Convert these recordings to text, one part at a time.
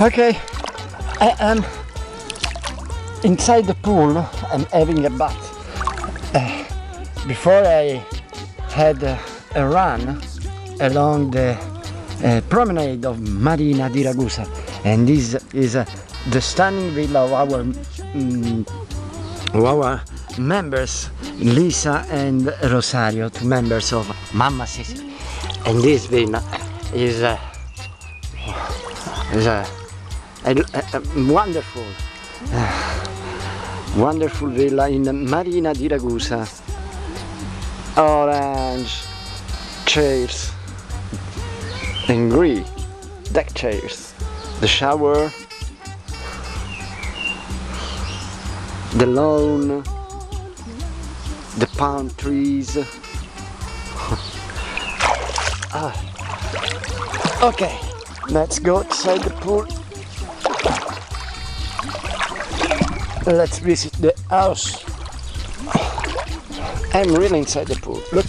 Okay, I am inside the pool. I'm having a bath. Before I had a run along the promenade of Marina di Ragusa, and this is the stunning villa of our members, Lisa and Rosario, two members of Mamma Sicily. And this villa is a wonderful wonderful villa in Marina di Ragusa. Orange chairs and green deck chairs, the shower, the lawn, the palm trees. Okay, let's go outside the pool. Let's visit the house. I'm really inside the pool. Look.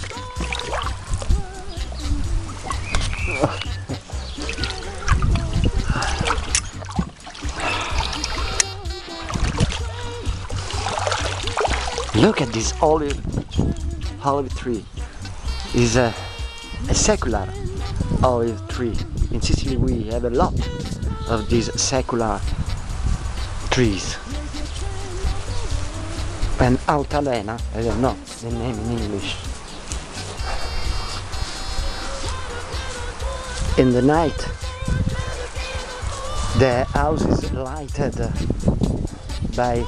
Look at this olive tree. It's a secular olive tree. In Sicily we have a lot of these secular trees. And altalena, I don't know the name in English. In the night the house is lighted by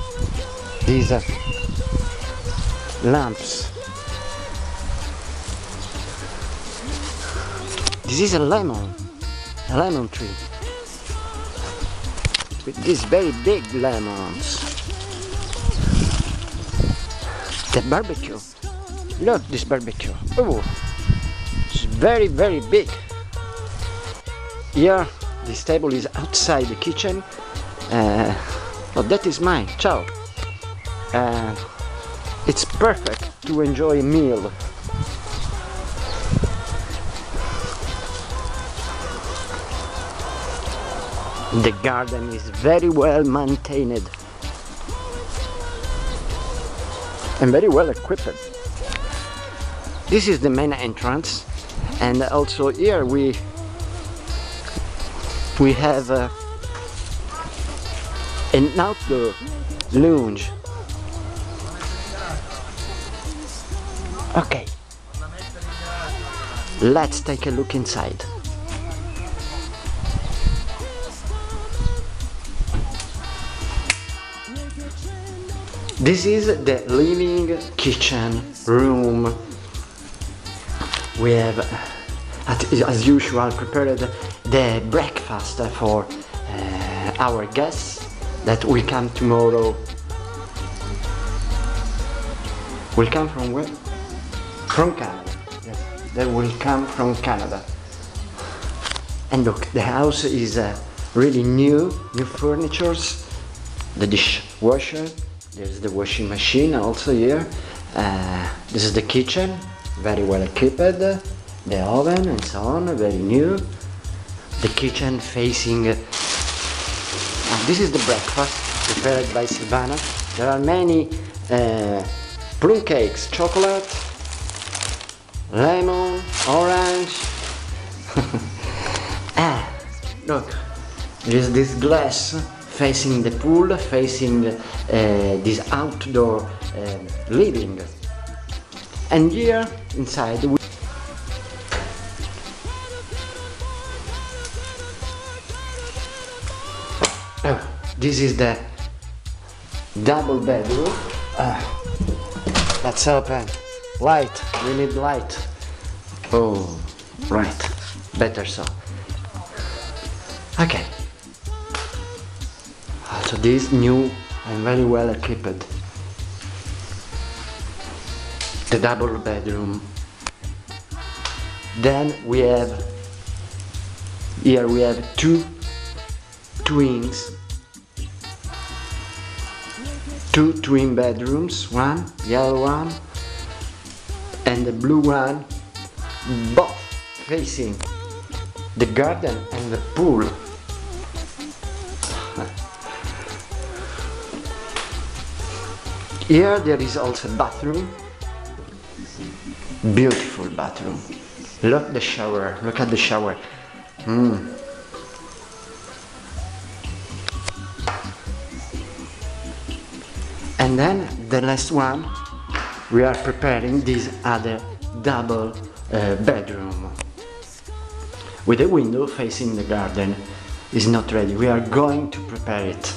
these lamps. This is a lemon tree with these very big lemons. The barbecue. Look, this barbecue. Oh, it's very, very big. Here, this table is outside the kitchen. Oh, that is mine. Ciao. It's perfect to enjoy a meal. The garden is very well maintained and very well equipped. This is the main entrance, and also here we have an outdoor lounge. Okay, let's take a look inside. This is the living kitchen room. We have, as usual, prepared the breakfast for our guests that will come tomorrow. Will come from where? From Canada. Yes, they will come from Canada. And look, the house is really new furnitures. The dishwasher. There's the washing machine also here. This is the kitchen, very well equipped. The oven and so on, very new. The kitchen facing... this is the breakfast prepared by Silvana. There are many plum cakes, chocolate, lemon, orange. Look, there is this glass facing the pool, facing this outdoor living. And here inside this is the double bedroom. Let's open. Light, we need light. Oh, right, better so. Okay. So this new and very well equipped. The double bedroom. Then we have here we have two twins. Two twin bedrooms, one yellow one and the blue one, both facing the garden and the pool. Here there is also a bathroom. Beautiful bathroom. Look the shower. Look at the shower. And then the last one, we are preparing this other double bedroom with a window facing the garden. Is not ready. We are going to prepare it.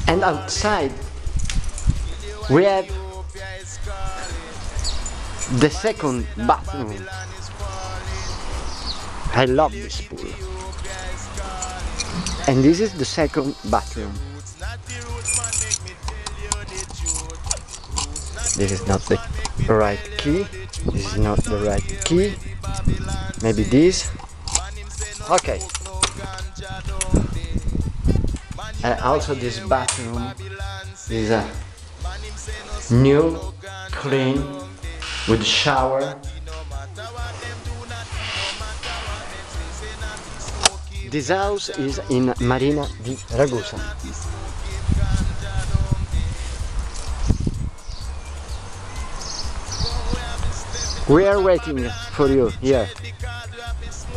And outside we have the second bathroom. I love this pool. And this is the second bathroom. This is not the right key. This is not the right key. Maybe this. Okay. Also this bathroom is new, clean, with shower. This house is in Marina di Ragusa. We are waiting for you here.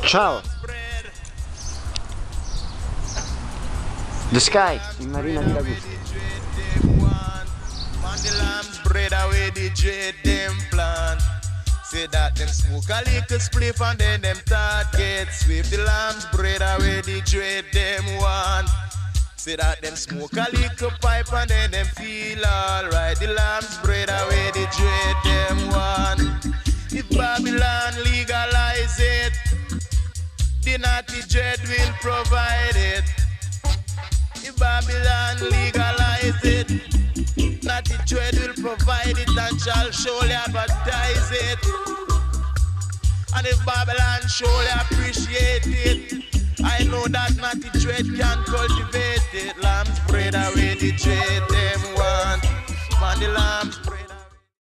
Ciao! The sky in Marina di Ragusa. Say that them smoke a little spliff and then them start get swift. The lambs bread away the dread them want. Say that them smoke a little pipe and then them feel alright. The lambs bread away the dread them want. If Babylon legalize it, the naughty dread will provide it. If Babylon legalize it, naughty dread will provide it and shall surely advertise it. And if Babylon surely appreciate it, I know that naughty dread can cultivate it. Lambs bread away the dread them want. Man, the lambs bread.